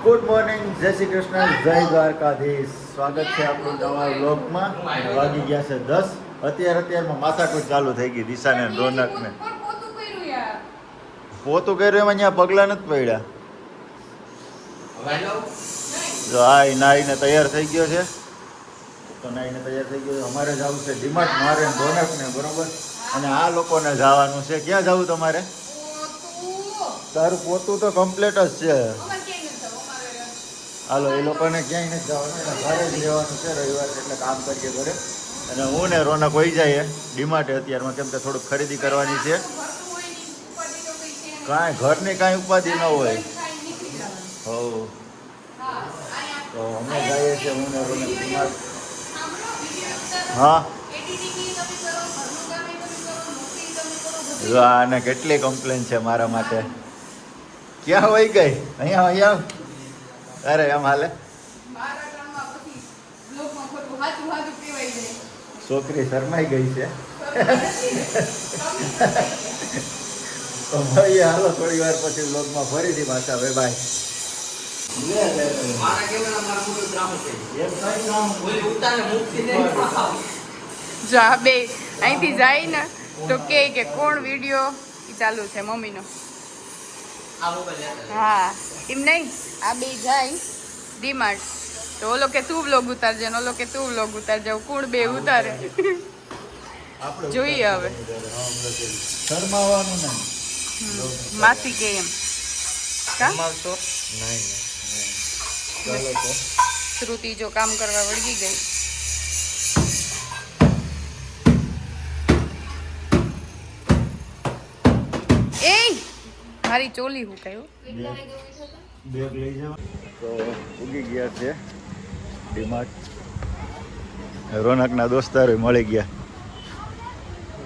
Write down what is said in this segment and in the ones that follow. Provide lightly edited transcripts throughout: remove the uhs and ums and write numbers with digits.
Good morning, જય શ્રી કૃષ્ણ, જય દ્વારકાધીશ. સ્વાગત છે આપણું નવા વ્લોગમાં. વાગી ગયા છે 10. અત્યારમાં માથાકૂટ ચાલુ થઈ ગઈ દિશાને રોનકને. પોતું કર્યું એમાં અહીંયા પગલા નથી પડ્યા. જો આ નાઈને તૈયાર થઈ ગયો છે. તો નાઈને તૈયાર થઈ ગયો. અમારે જવું છે ડીમાર્ટ, મારે રોનકને, બરોબર. અને આ લોકોને જવાનું છે. ક્યાં જવું તમારે? તારું પોતું તો કમ્પ્લીટ જ છે. હાલો, એ લોકોને ક્યાંય નથી જવાનું, એને ઘરે જ રહેવાનું છે. રવિવાર એટલે કામ કરીએ ઘરે. અને હું ને રોનક હોઈ જાય ડીમાર્ટે અત્યારમાં, કેમ કે થોડુંક ખરીદી કરવાની છે. કાંઈ ઘરની કાંઈ ઉપાધિ ન હોય. હો, તો અમે જઈએ છીએ હું ને રોનક ડીમાર્ટ. હા, જો આને કેટલી કમ્પ્લેન છે મારા માટે. ક્યાં હોય ગઈ? અહીંયા અરે એમ હાલે. છોકરી શરમાઈ ગઈ છે. તો ભાઈ હાલો, થોડી વાર પછી વ્લોગમાં ફરીથી પાછા. હવે બાય. જો આ બે અહીંથી જાય ને તો કે કોણ વિડીયો ચાલુ છે મમ્મીનો. હા, એમ નહીં, આ બે જાય ડીમાર્ટ તો ઓલો કે તું વ્લોગ ઉતારજે ને ઓલો કે તું વ્લોગ ઉતારજે. કોણ બે ઉતારે જોઈએ હવે. શરમાવાનું નહીં. માસી કે એમ શ્રુતિ જો કામ કરવા વળગી ગઈ. એ મારી ચોલી હું કયું બેગ લઈ જાવ. તો ઉગી ગયા છે ડીમાર્ટ. રોનકના દોસ્તારો મળી ગયા.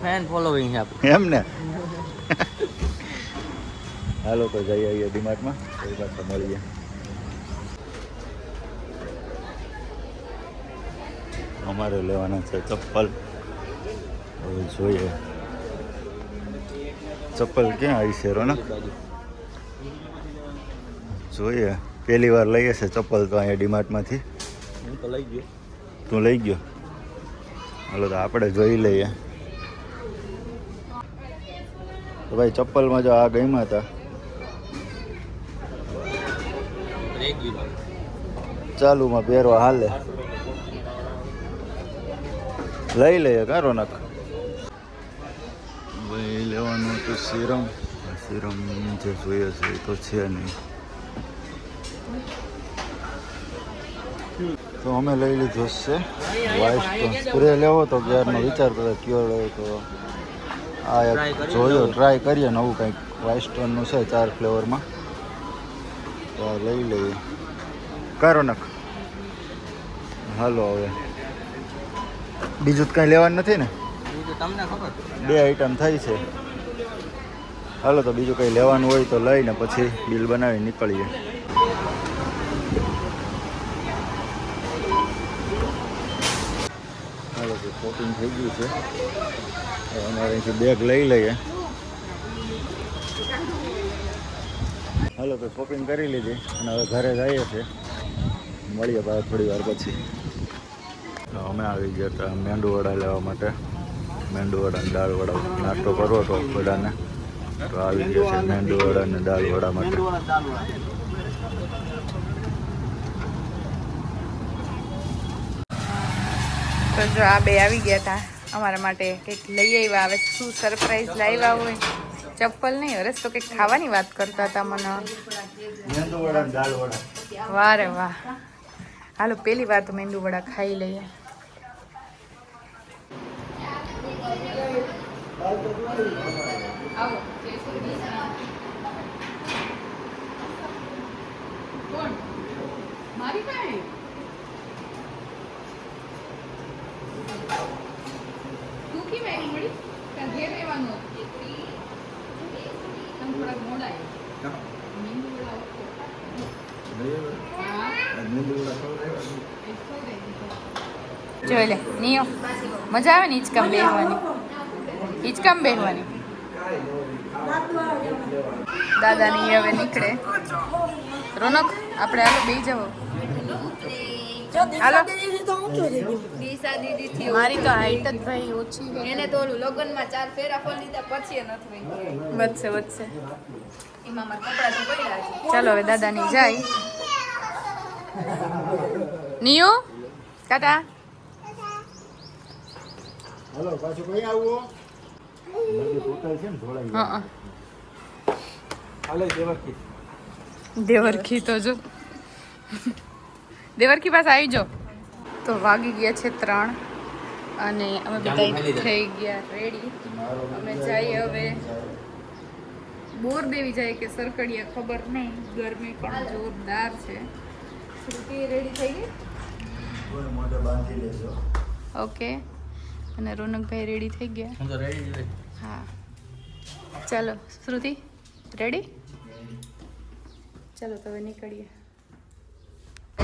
ફેન ફોલોવિંગ છે એમ ને. હાલો તો જઈ આવીએ ડીમાર્ટમાં. એ પાછા મળીએ. અમારે લેવાના છે ચપ્પલ. હવે જોઈએ ચપ્પલ ક્યાં આવી છે રોનક. જોઈએ, પહેલી વાર લઈએ છે ચપ્પલ તો અહીંયા ડીમાર્ટમાંથી. હું તો લઈ ગયો. તું લઈ ગયો? હાલો તો આપણે જોઈ લઈએ. તો ભાઈ ચપ્પલમાં જો આ ગમ્યા હતા. ચાલુમાં પહેરવા હાલે. લઈ લઈએ કા રોનક. ભાઈ લેવાનું હતું સિરમ. સિરમ જે જોઈએ છે એ તો છે નહીં. તો અમે લઈ લીધો છે વાઇટ સ્પ્રે લેવો તો ક્યારનો વિચાર કરે કયો લેવો. તો આ એક જોયો, ટ્રાય કરીએ. નવું કંઈક વ્હાઇટ સ્ટોનનું છે 4 ફ્લેવરમાં. તો આ લઈ લઈએ કા રોનક. હાલો હવે બીજું જ કાંઈ લેવાનું નથી ને. તમને ખબર 2 આઈટમ થઈ છે. હાલો તો બીજું કંઈ લેવાનું હોય તો લઈને પછી બિલ બનાવી નીકળીએ. હાલો તો શોપિંગ થઈ ગયું છે. હવે અમારે અહીંથી બેગ લઈ લઈએ. હાલો તો શોપિંગ કરી લીધી અને હવે ઘરે જઈએ છીએ. મળીએ પાછા થોડી વાર પછી. અમે આવી ગયા હતા મેંદુવડા લેવા માટે. મેંદુવડા અને દાળવડા નાસ્તો કરવો હતો બધાને. તો આવી ગયા છે મેંદુવડા અને દાળવડા માટે. તો જો આ બે આવી ગયા હતા અમારા માટે કંઈક લઈ આવ્યા. હવે શું સરપ્રાઈઝ લાવ્યા હોય. ચપ્પલ નહીં, હરેશ તો કંઈક ખાવાની વાત કરતા હતા મને. મેંદુવડા અને દાળવડા. વાહ રે વાહ. હાલો પહેલી વાર તો મેંદુવડા ખાઈ લઈએ. મારી કાંઈ તું કી વેરી મળી ત્યાં ઘેર રહેવાનું તમે થોડાક મોડા જોઈ લે નિયો. મજા આવે ને હિંચકામ બેહવાની. હિંચકામ બેહવાની. દાદાની હવે નીકળે રોનક આપણે હાલો બેસી જાવ હાલો દિશા દીદી થી મારી તો હાઈટ જ ભાઈ ઓછી છે એને તો ઓલું લગ્નમાં 4 ફેરા ફોલ લીધા પછી એ નથી વહી વધશે વધશે એમાં મારા કપડા તો પડ્યા છે ચાલો હવે દાદાની જાય નિયુ ટાટા હાલો પાછું કઈ આવો ટોટલ છે ને ધોળાઈ હા હાલે દેવરથી દેવરખી તો જો દેવરખી પાસે આવી જાઓ તો વાગી ગયા છે 3 અને અમે બધા થઈ ગયા રેડી અમે જઈએ હવે બોર દેવી જાય કે સરકડિયા ખબર નહીં ગરમી પણ જોરદાર છે શ્રુતિ રેડી થઈ ગઈ મોઢે બાંધી લેજો ઓકે અને રોનકભાઈ રેડી થઈ ગયા હું તો રેડી જ હા ચાલો શ્રુતિ રેડી ચાલો તો હવે નીકળીએ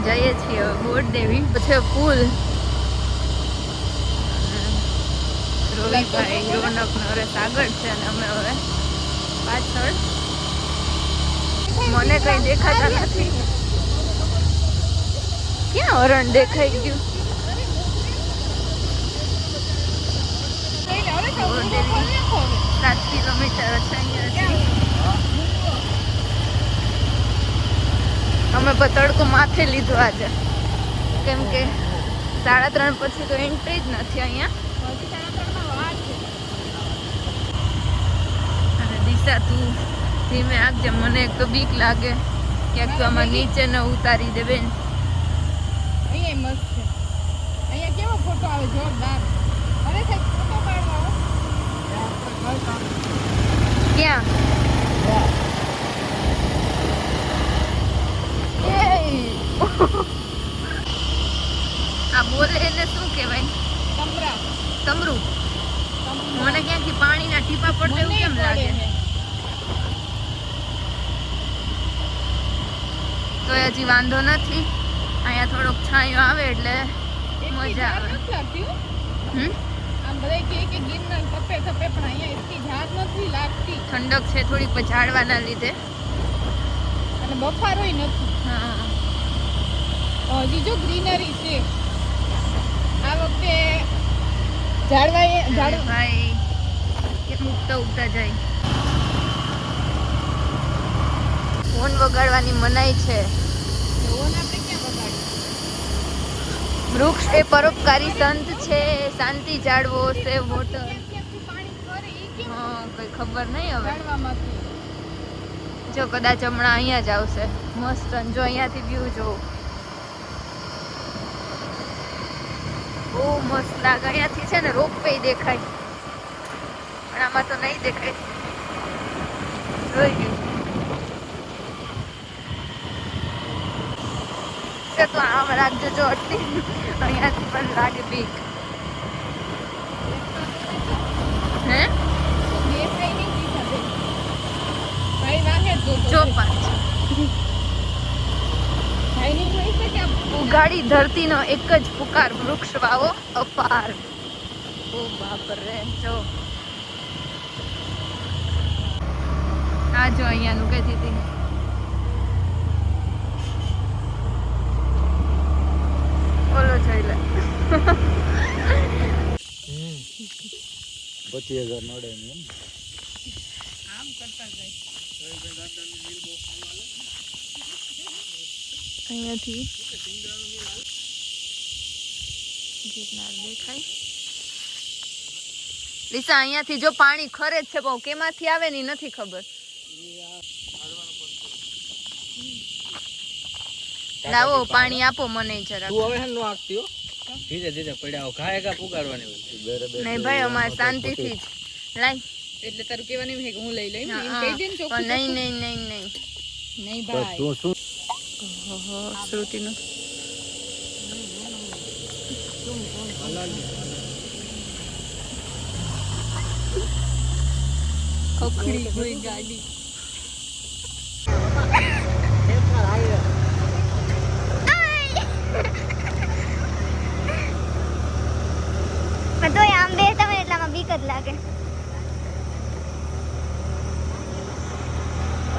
જઈએ છીએ બોટ દેવી પછી પુલ રોવીભાઈ રોનક નરેશ આગળ છે અને અમે હવે પાછળ મને કઈ દેખાતા નથી ક્યાં હરણ દેખાઈ ગયું બોટ દેવી 7 કિલોમીટર છે અહીંયાથી અમે તડકો માથે લીધો આજે કેમ કે 3:30 પછી તો એન્ટ્રી જ નથી અહીંયા અને દિશા તું ધીમે આગજે મને એક તો બીક લાગે ક્યાંક તો આમાં નીચે ન ઉતારી દે બેન અહીંયા મસ્ત છે અહીંયા કેવો ફોટો આવે જોરદાર અરે સાહેબ ફોટો પાડવા ક્યાં આ બોલે એને શું કહેવાય કમરા તમરું મને ક્યાંકથી પાણીના ટીપા પડતા એવું કેમ લાગે તો હજી વાંધો નથી અહીંયા થોડોક છાંયો આવે એટલે મજા આવે હમ આમ બધા કહે કે ગિરનાર કપે કપે પણ અહીંયા એટલી ઝાડ નથી લાગતી ઠંડક છે થોડીક ઝાડવાના લીધે અને બફારોય નથી હા હજી જો ગ્રીનરી છે આ વખતે ઝાડવા ભાઈ કેમ ઉગતા ઉગતા જાય ફોન વગાડવાની મનાઈ છે આપણે ક્યાં બગાડી વૃક્ષ એ પરોપકારી સંત છે શાંતિ જાળવો સેવ વોટર ક્યાંથી પાણી કરે એ કેમ હા કઈ ખબર નહીં હવે ઝાડવામાંથી જો કદાચ હમણાં અહીંયા જ આવશે મસ્ત અને જો અહીંયાથી વ્યૂ જોઉં બહુ મસ્ત લાગે અહીંયાથી છે ને રોપવે દેખાય પણ આમાં તો નહીં દેખાય જોઈ ગયું છે તો આમ રાખજો જો આટલી અહીંયાથી પણ લાગે બીક હે દેખાય નહીં દીધા બેન ભાઈ વાગે જ જો પાંચ ભાઈ નહીં જોઈ શકે ઉગાડી ધરતીનો એક જ પુકાર વૃક્ષ વાવો અપાર ઓ બાપ રે જો આ જો અહીંયાનું કહેતી હતી ઓલો જોઈ લે 25,000 નડે ને એમ આમ કરતા જાય અહીંયાથી ગિરનાર દેખાય લીસા અહીંયાથી જો પાણી ખરે જ છે પણ કેમાંથી આવે ને ઈ નથી ખબર લાવો પાણી આપો મને જરા તું હવે નો આગતી હો ધીરે ધીરે પડ્યા ઘાય ઘા પુગાડવાની હોય નહીં ભાઈ અમારે શાંતિથી જ લાઈ એટલે તારું કહેવાનું એમ છે કે હું લઈ લઈશ એમ હા, કહી દે ને ચોખ્ખું પણ નહીં નહીં નહીં નહીં નહીં તો ભાઈ તું શું ઓહો શ્રુતિનું ખખડી ગઈ ગાડી તો આમ બે તમે એટલામાં બીક જ લાગે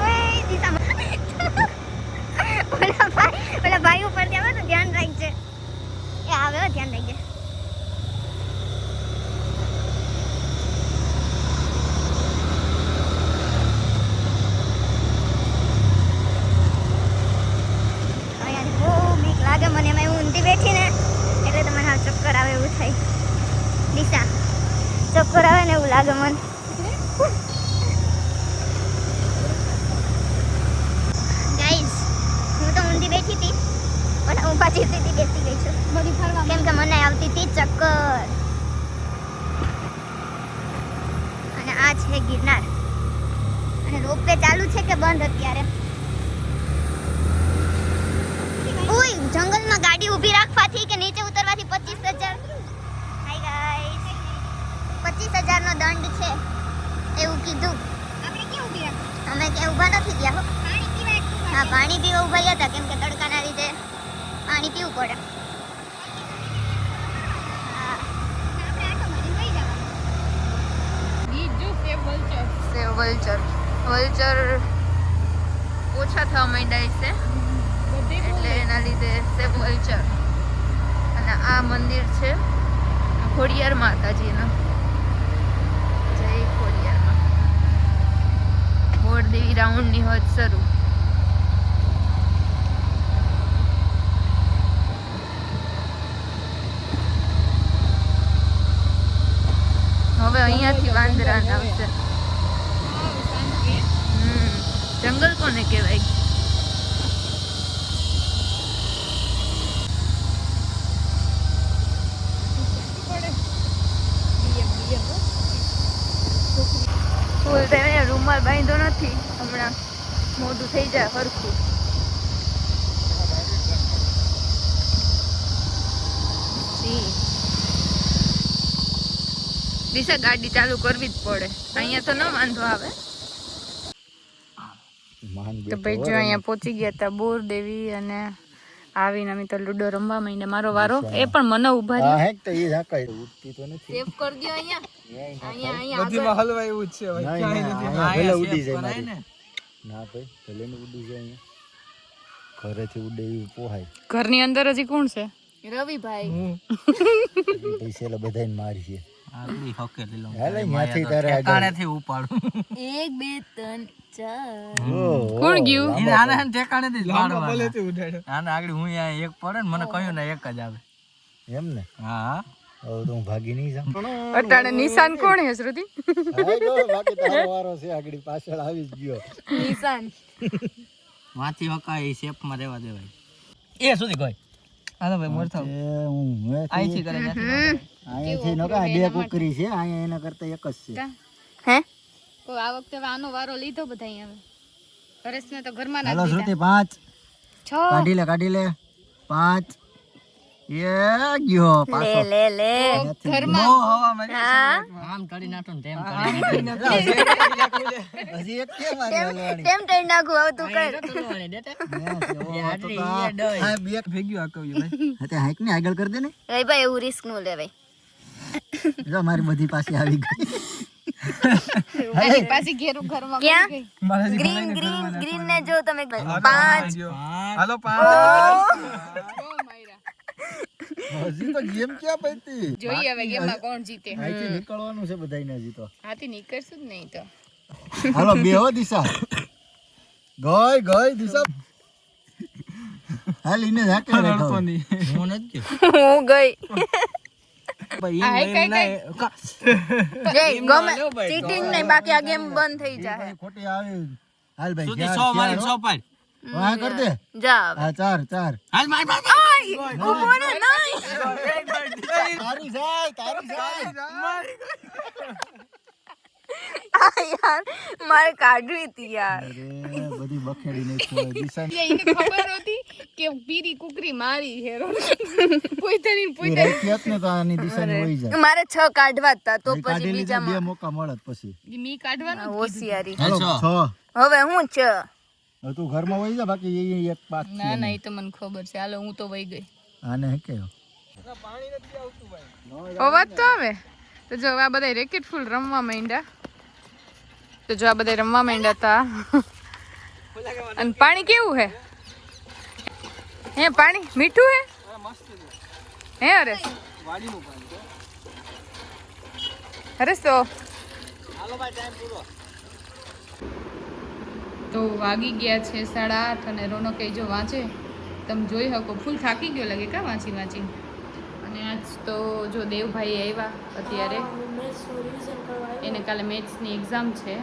ઓય દિશામાં લાગે મને. ગાઈઝ હું તો ઊંધી બેઠી હતી પણ હું પાછી સીધી બેસી ગઈ છું બધી ફરવા કેમ કે મને આવતી હતી ચક્કર. અને આ છે ગિરનાર અને રોપવે ચાલુ છે કે બંધ અત્યારે? ઓય જંગલમાં ગાડી ઊભી રાખવાથી કે નીચે ઉતરવાથી 25,000. હાય ગાઈસ 25,000 નો દંડ છે એવું કીધું. આપણે ક્યાં ઊભી રાખી? અમે ક્યાં ઊભા નથી ગયા હો. પાણી પીવા હા પાણી પીવા ઊભા હતા કેમ કે તડકાના લીધે પાણી પીવું પડે. હા આપણે આટો મારીને વહી જવાનું. બીજું સેવ વલ્ચર. સેવ વલ્ચર ઓછા થવા માંડ્યા છે બધે એટલે એના લીધે સેવ વલ્ચર. અને આ મંદિર છે ખોડિયાર માતાજીનું. જય ખોડિયારમાં. બોરદેવી રાઉન્ડની હોજ શરૂ. હવે અહીંયાથી વાંદરા આવશે. જંગલ કોને કહેવાય? ફૂલ તેને રૂમાલ બાંધ્યો નથી હમણાં મોઢું થઈ જાય હરખું. દિશા ગાડી ચાલુ કરવી જ પડે અહીંયા તો ન વાંધો આવે. તો ભાઈ જો અહીંયા પહોંચી ગયા હતા બોરદેવી અને આવીને અમે તો લૂડો રમવા માંડ્યા. મારો વારો એ પણ મને ઉભા હા હે તો ઈ ઝાકાય ઉડતી તો નથી. સેવ કરી દો અહીંયા. બધીમાં હલવા એવું જ છે ભાઈ. ના, ક્યાંય ના, નથી. અહીંયા ભલે અહીંયા ઉડી શેપ જાય કરાય મારી. ને. ના ભાઈ ભલે ને ઉડી જાય અહીંયા ઘરેથી ઉડે એવું પોહાય. ઘરની અંદર હજી કોણ છે? રવિભાઈ. પૈસા બધાને મારી છે. આગળી હકેલી લઉં. હાલે ન્યાથી તારે આગળ. ઠેકાણેથી ઉપાડું. 1 2 3 4. ઓહો, કોણ ગયું? ઈને આને હે ને ઠેકાણેથી જ પાડવાના. આને આગળ હું અહીંયા એક પડે ને મને કહ્યું ને એક જ આવે. એમ ને હા હવે તો હું ભાગી નહીં જાઉં. અટાણે નિશાન કોણ હે શ્રુતિ? હાય ગો, બાકી તારો વારો છે આગળ પાછળ આવી જ ગયો. નિશાન. વાંચી વકાય શેપમાં રહેવા દેવાય. એ સુધી કોઈ હાલો ભાઈ મોર થાવ. એ હું અહીંથી કરે ત્યાંથી. અહીંથી નકા બે કુકરી છે અહીંયા એના કરતા એક જ છે. હે? તો આ વખતે હવે આનો વારો લીધો બધા અહીંયા. હરેશને તો ઘરમાં હાલો નાખી શ્રુતિ દીધા. 5 કાઢી લે 5 એ ગયો પાછો. લે ઘરમાં આમ કરી નાખો ને તેમ કરી નાખો. હજી એક કેમ મારી હલવાની? કેમ ટેન નાખું હવે તું કર. હા બે ભેગ્યું આ કહ્યું ભાઈ. હા હાઈક ને આગળ કરી દે ને. ભાઈ એવું રિસ્ક નું લેવાય. જો મારી બધી પાસે આવી ગઈ. પાછી ઘેરું ઘરમાં ક્યાં? ગઈ. ગ્રીન ને જો તમે 5 હાલો બહુ માર્યા. હજી તો ગેમ ક્યાં પૈતી? જોઈએ હવે ગેમમાં કોણ જીતે. અહીંથી નીકળવાનું છે બધાયને હજી તો. હાથી નીકળશું જ નહીં તો. હાલો બે હો દિશા. ગઈ દિશા. હાલ ઇને ઝાકે બેઠો. હું નથી હું ગઈ. ગમે ચીટિંગ નહીં બાકી આ ગેમ બંધ થઈ જાય. ખોટી આવે. હાલ ભાઈ સુધી 100 મારી 100 પાડ. હા કર દે. જા હા 4 હાલ માર માર ઉભો ને નહીં. તારી જાય આ યાર મારે કાઢવી હતી યાર. અરે બધી બખેડી નાખી દિશા. એને ખબર હતી કે પીરી કુકરી મારી હેરો પોઈતરી એ રાખી હોત ને તો આની દિશાની વહી જાય. મારે 6 કાઢવા હતા તો એ પછી કાઢી લીધા, બે બીજામાં મોકા મળત પછી. મી કાઢવાનું હોશિયારી. હાલો 6. હવે હું છે હવે તું ઘરમાં વહી જા બાકી એ એક પાક છે. ના એ તો મને ખબર છે. હાલો હું તો વહી ગઈ. આને હે કે અવાજ તો આવે. તો જો આ બધા રેકેટ ફૂલ રમવા માંડ્યા. તો જો આ બધા રમવા માંડ્યા હતા. અને પાણી કેવું હે? હે પાણી મીઠું હે? હે હરેશ? હરેશ તો વાગી ગયા છે 8:30 અને રોનક જો વાંચે તમે જોઈ શકો ફૂલ થાકી ગયો લાગે કા વાંચી અને આજ તો જો દેવભાઈ આવ્યા અત્યારે એને કાલે મેથ્સની એક્ઝામ છે.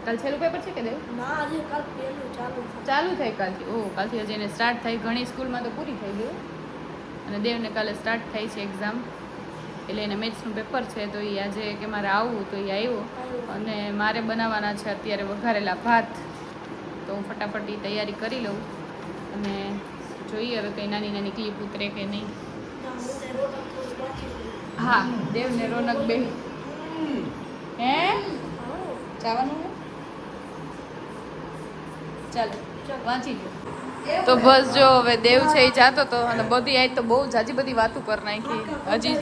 કાલ છેલ્લું પેપર છે કે દેવ? ચાલુ થાય કાલથી. ઓહ, કાલથી હજી એને સ્ટાર્ટ થાય. ઘણી સ્કૂલમાં તો પૂરી થઈ ગયું અને દેવને કાલે સ્ટાર્ટ થાય છે એક્ઝામ. એટલે એને મેથ્સનું પેપર છે તો એ આજે કે મારે આવવું તો એ આવ્યો. અને મારે બનાવવાના છે અત્યારે વઘારેલા ભાત. તો હું ફટાફટ એ તૈયારી કરી લઉં અને જોઈએ હવે કંઈ નાની નાની ક્લિપ ઉતરે કે નહીં. હા, દેવને રોનક બે હે જવાનું ને? ચાલો વાંચી લો. તો બસ જો હવે દેવ છે એ જાતો હતો અને બધી આજ તો બહુ જાજી બધી વાતો કરી નાખી. હજી